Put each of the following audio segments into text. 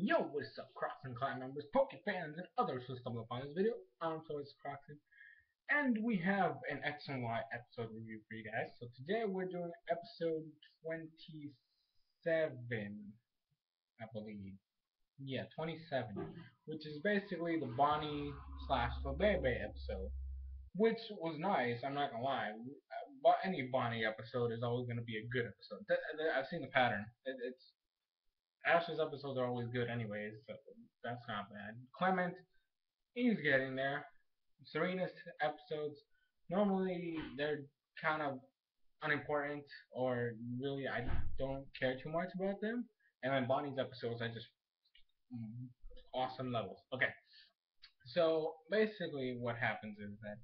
Yo, what's up, Crocs and Clan members, Poke fans, and others who stumbled upon this video? I'm SoresanCrockxen, and we have an X and Y episode review for you guys. So today we're doing episode 27, I believe. Yeah, 27, which is basically the Bonnie slash Flabebe episode, which was nice. I'm not gonna lie. But any Bonnie episode is always gonna be a good episode. I've seen the pattern. It's Ash's episodes are always good, anyways, so that's not bad. Clement, he's getting there. Serena's episodes, normally they're kind of unimportant, or really I don't care too much about them. And then Bonnie's episodes are just awesome levels. Okay, so basically what happens is that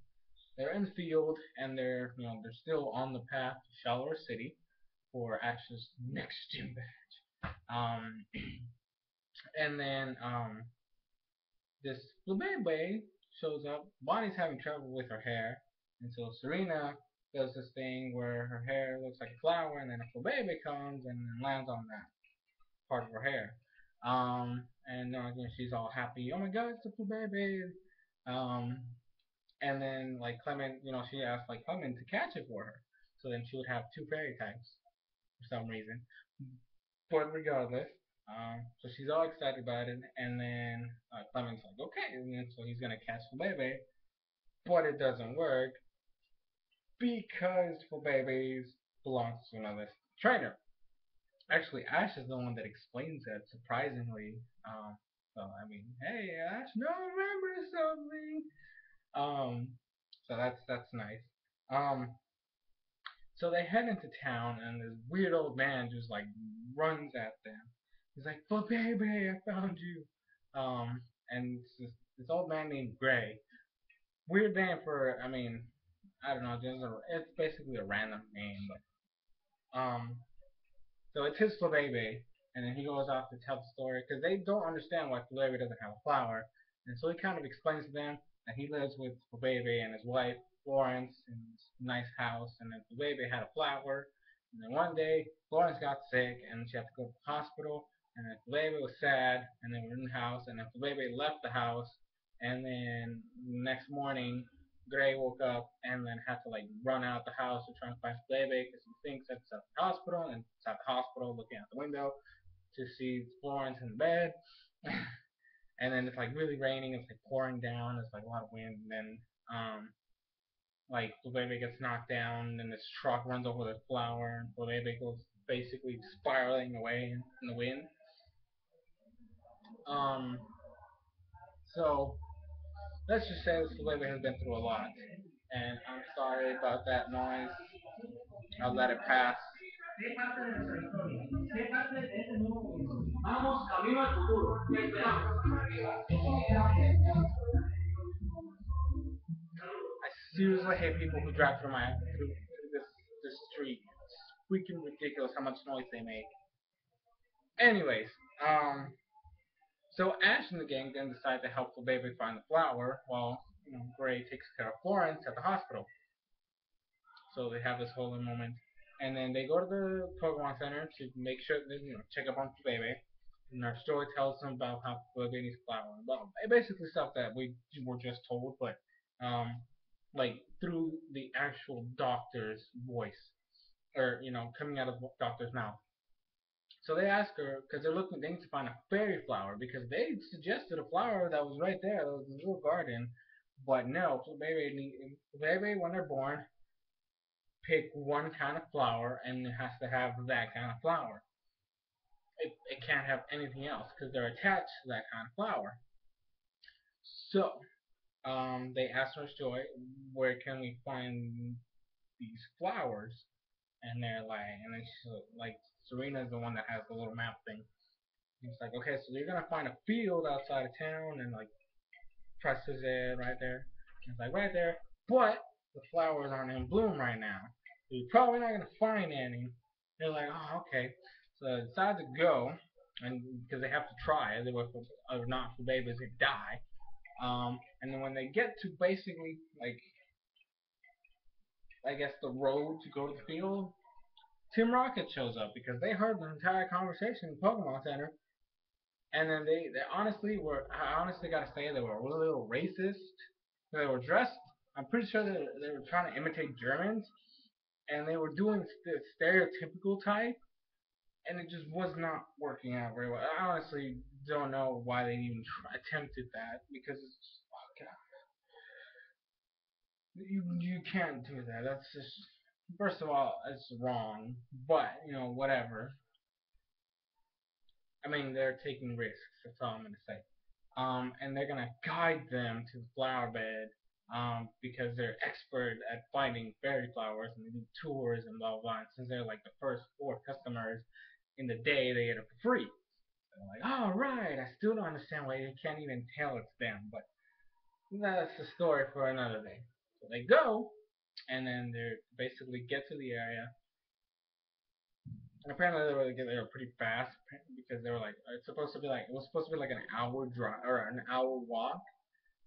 they're in the field and they're still on the path to Shallower City for Ash's next gym badge. And then this Flabebe shows up. Bonnie's having trouble with her hair, and so Serena does this thing where her hair looks like a flower, and then a Flabebe comes and lands on that part of her hair. And she's all happy. Oh my God, it's a Flabebe. Um, and then like Clement, she asked like Clement to catch it for her. So then she would have two fairy types for some reason. But regardless, so she's all excited about it, and then Clement's like, okay, and then so he's gonna catch Flabebe, but it doesn't work because Flabebe belongs to another trainer. Actually, Ash is the one that explains that, surprisingly. So I mean, hey Ash, no, remember something. Um, so that's nice. Um, So they head into town, and this weird old man just like runs at them. He's like, "But baby, I found you." And this old man named Gray. Weird name for, I mean, I don't know. It's basically a random name, but so it's his Flabebe, and then he goes off to tell the story because they don't understand why Flabebe doesn't have a flower, and so he kind of explains to them that he lives with Flabebe and his wife Florence in this nice house, and then Flabebe had a flower, and then one day Florence got sick and she had to go to the hospital, and then Flabebe was sad, and then we're in the house, and then Flabebe left the house, and then the next morning Gray woke up and then had to like run out the house to try and find Flabebe because he thinks it's at the hospital, and it's at the hospital looking out the window to see Florence in bed. And then it's like really raining, it's like pouring down, it's like a lot of wind, and then like Flabebe gets knocked down, and this truck runs over the flower, and Flabebe goes basically spiraling away in the wind. Um, so let's just say this Flabebe has been through a lot, and I'm sorry about that noise. I'll let it pass. I seriously hate people who drive through this street. It's freaking ridiculous how much noise they make. Anyways, um, so Ash and the gang then decide to help the baby find the flower, while Gray takes care of Florence at the hospital. So they have this whole moment, and then they go to the Pokemon Center to make sure that check up on the baby. And our story tells them about how the baby needs flower. Well, basically stuff that we were just told, but um, like through the actual doctor's voice, or coming out of the doctor's mouth. So they ask her because they need to find a fairy flower because they suggested a flower that was right there, that was a little garden, but no, baby when they're born, pick one kind of flower and it has to have that kind of flower. It can't have anything else because they're attached to that kind of flower. So they asked Nurse Joy, where can we find these flowers? And they're like, and then she's like, Serena's the one that has the little map thing. He's like, okay, so you're gonna find a field outside of town, and like presses it right there. And it's like right there, but the flowers aren't in bloom right now. So you're probably not gonna find any. They're like, oh, okay. So they decide to go, and because they have to try, they were or not for babies, they die. And then when they get to basically like, I guess the road to go to the field, Tim Rocket shows up because they heard the entire conversation in the Pokemon Center, And then they honestly were. I honestly gotta say they were a little racist. They were dressed. I'm pretty sure they were trying to imitate Germans, and they were doing the stereotypical type, and it just was not working out very well. I honestly don't know why they even attempted that because it's just, oh god, you can't do that. That's just first of all it's wrong, but whatever. I mean they're taking risks. That's all I'm gonna say. And they're gonna guide them to the flower bed. Because they're expert at finding fairy flowers and they do tours and blah blah blah. And since they're like the first four customers in the day, they get it for free. So like, all right, I still don't understand why they can't even tell it's them, but that's the story for another day. So they go, and then they basically get to the area. And apparently they were pretty fast because they were like it was supposed to be like an hour drive or an hour walk,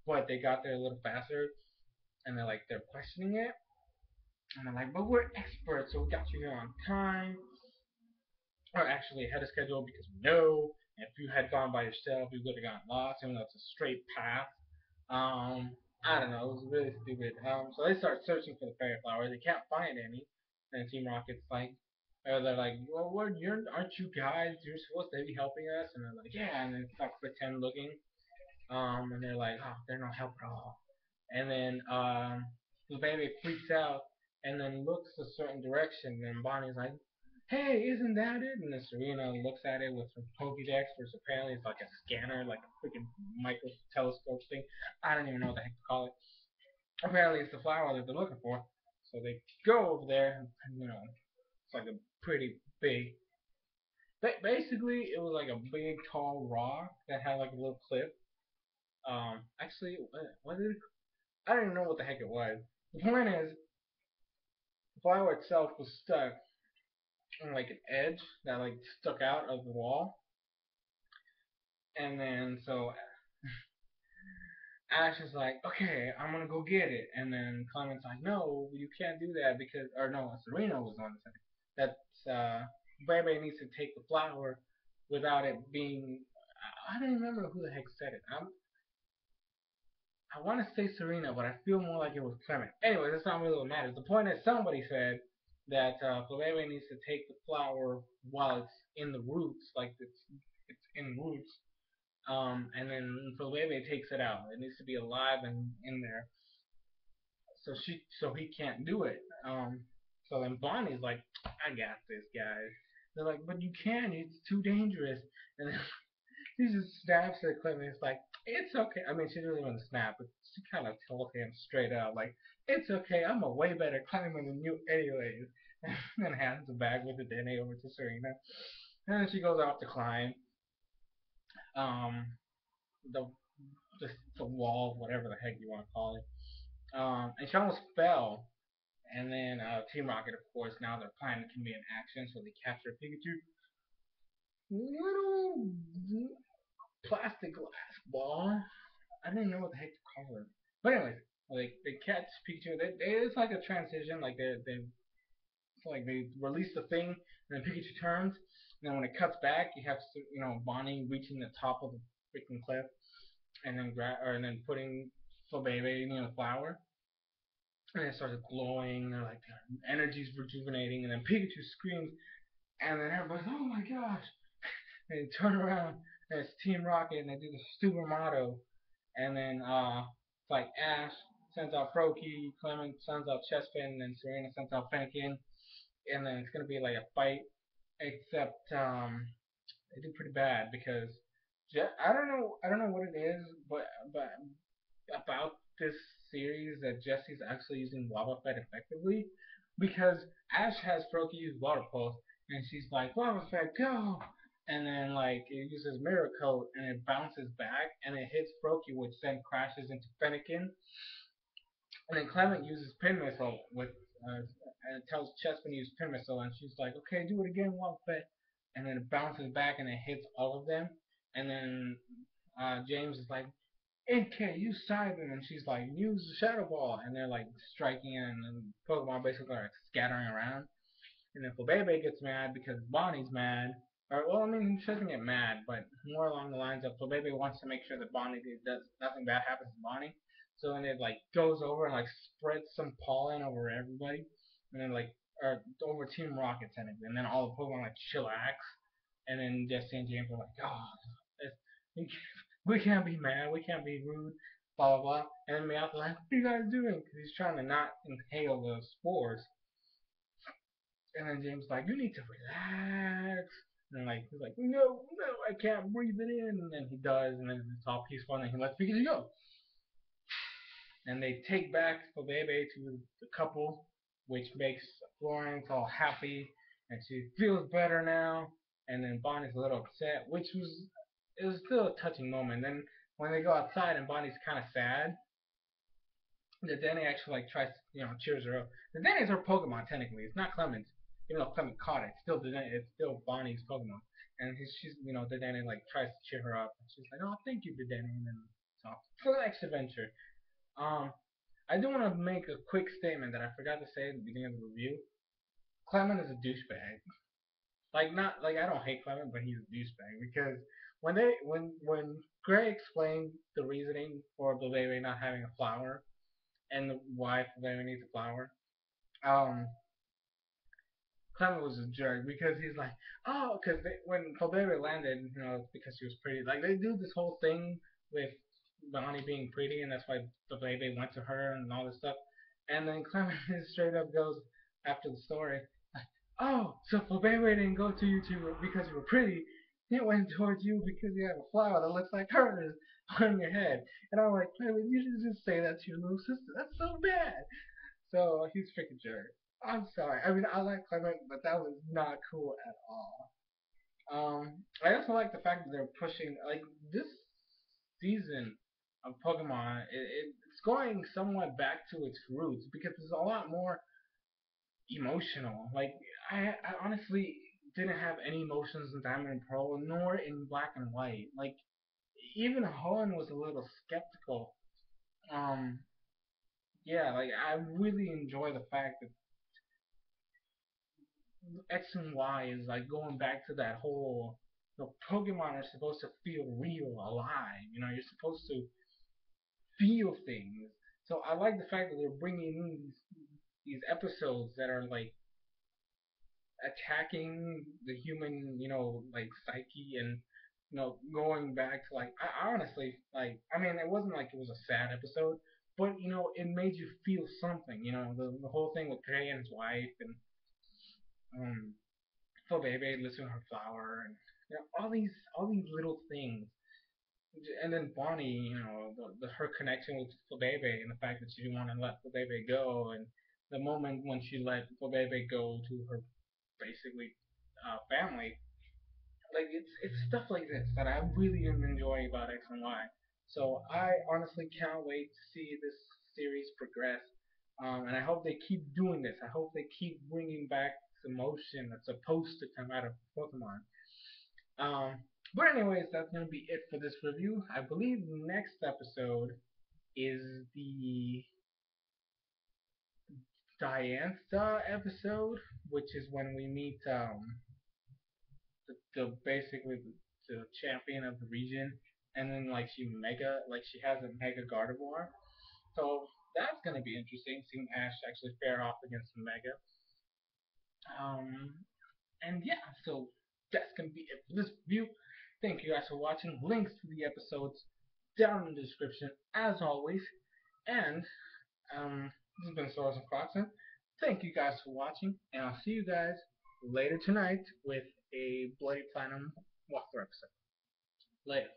but they got there a little faster, and they're questioning it, and they're like, but we're experts, so we got you here on time, or actually ahead of schedule because we know. If you had gone by yourself, you would have gotten lost, even though it's a straight path. I don't know. It was really stupid. So they start searching for the fairy flowers. They can't find any. And Team Rocket's like, they're like, well, aren't you guys? You're supposed to be helping us. And they're like, yeah. And then start pretend looking. And they're like, oh, they're not help at all. And then the baby freaks out and then looks a certain direction. And Bonnie's like, hey, isn't that it? And then Serena looks at it with her Pokédex, which apparently is like a scanner, like a freaking micro telescope thing. I don't even know what the heck to call it. Apparently, it's the flower that they're looking for. So they go over there, and it's like a pretty big. Basically, it was like a big, tall rock that had like a little cliff. Actually, what did it, I don't even know what the heck it was. The point is, the flower itself was stuck on like an edge that like stuck out of the wall, and then so Ash is like, okay, I'm gonna go get it, and then Clement's like, no, you can't do that because, or no, Serena was the one that said it. That Bebe needs to take the flower without it being. I don't remember who the heck said it. I want to say Serena, but I feel more like it was Clement. Anyway, that's not really what matters. The point is, somebody said that Flabebe needs to take the flower while it's in the roots, like it's in roots, and then Flabebe takes it out. It needs to be alive and in there, so he can't do it. So then Bonnie's like, I got this, guys. They're like, but you can't. It's too dangerous. And then she just snaps at Clement. It's like, it's okay. I mean, she doesn't even snap, but she kind of told him straight up, like, it's okay. I'm a way better climber than you, anyways. And then hands the bag with the DNA over to Serena. And then she goes off to climb um, the, the wall, whatever the heck you want to call it. And she almost fell. And then Team Rocket, of course, now their plan can be in action, so they capture Pikachu. Little plastic glass ball. I didn't know what the heck to call it. But anyways, like they catch Pikachu. It's like a transition. They release the thing, and then Pikachu turns. And then when it cuts back, you have Bonnie reaching the top of the freaking cliff, and then putting Flabebe in the flower, and it starts glowing. They're like their energy's rejuvenating, and then Pikachu screams, and then everybody's, oh my gosh! And they turn around, and it's Team Rocket, and they do the super motto, and then it's like Ash sends out Froakie, Clement sends out Chespin, and Serena sends out Fennekin, and then it's gonna be like a fight, except they do pretty bad because I don't know what it is, but about this series that Jesse's actually using Lava Fett effectively because Ash has Froakie use Water Pulse and she's like Lava Fett go, and then like it uses Mirror Coat and it bounces back and it hits Froakie, which then crashes into Fennekin, and then Clement uses Pin Missile with and it tells Chespin to use Pin Missile and she's like okay do it again Lava Fett, and then it bounces back and it hits all of them, and then James is like NK, use Cyber, and she's like, use the Shadow Ball, and they're like striking, and then Pokemon basically are like, scattering around. And then Flabebe gets mad because Bonnie's mad, Or well, I mean, he doesn't get mad, but more along the lines of Flabebe wants to make sure that Bonnie does nothing bad happens to Bonnie. So then it like goes over and like spreads some pollen over everybody, and then like or over Team Rocket technically, and then all the Pokemon like chillax, and then Jesse and James are like, oh, we can't be mad, we can't be rude, blah blah blah. And then Meowth's like, what are you guys doing? Because he's trying to not inhale the spores. And then James is like, you need to relax. And like he's like, no, no, I can't breathe it in. And then he does, and then it's all peaceful, and then he lets Pikachu go. And they take back Flabebe to the couple, which makes Florence all happy, and she feels better now. And then Bonnie's a little upset, which was it was still a touching moment. Then when they go outside and Bonnie's kind of sad, the Danny actually like tries to cheers her up. The Danny's her Pokemon technically. It's not Clement's. Even though Clement caught it, it's still Bonnie's Pokemon. And she's the Danny like tries to cheer her up. And she's like, oh thank you, the Danny. And then so for the next adventure. Um, I do want to make a quick statement that I forgot to say at the beginning of the review. Clement is a douchebag. Like not like I don't hate Clement, but he's a douchebag because when Gray explained the reasoning for the baby not having a flower and why the baby needs a flower, um, Clement was a jerk because he's like, oh, because when Flabebe landed, because she was pretty. Like they do this whole thing with Bonnie being pretty, and that's why Flabebe went to her and all this stuff. And then Clement straight up goes after the story, like, oh, so Flabebe didn't go to you because you were pretty. It went towards you because you have a flower that looks like hers on your head. And I'm like, Clement, you should just say that to your little sister. That's so bad. So he's a freaking jerk. I'm sorry. I mean, I like Clement, but that was not cool at all. I also like the fact that they're pushing like this season of Pokemon. It's going somewhat back to its roots because it's a lot more emotional. Like I honestly didn't have any emotions in Diamond and Pearl, nor in Black and White. Like even Hoenn was a little skeptical. Um, yeah, like I really enjoy the fact that X and Y is like going back to that whole. Pokemon are supposed to feel real, alive. You're supposed to feel things. So I like the fact that they're bringing in these episodes that are like attacking the human, like psyche and going back to like I honestly like I mean it wasn't like it was a sad episode, but it made you feel something. The whole thing with Trey and his wife and um Flabebe listening to her flower and all these little things. And then Bonnie, her connection with Flabebe and the fact that she didn't want to let Flabebe go, and the moment when she let Flabebe go to her basically family, like it's stuff like this that I really am enjoying about X and Y. So I honestly can't wait to see this series progress, and I hope they keep doing this. I hope they keep bringing back the emotion that's supposed to come out of Pokemon. Um, but anyways, that's gonna be it for this review. I believe next episode is the Diantha episode, which is when we meet the basically the champion of the region, and then she has a Mega Gardevoir. So that's gonna be interesting, seeing Ash actually fare off against the Mega. Um, and yeah, so that's gonna be it for this review. Thank you guys for watching. Links to the episodes down in the description as always. And this has been SoresanCrockxen. Thank you guys for watching, and I'll see you guys later tonight with a Bloody Platinum walkthrough episode. Later.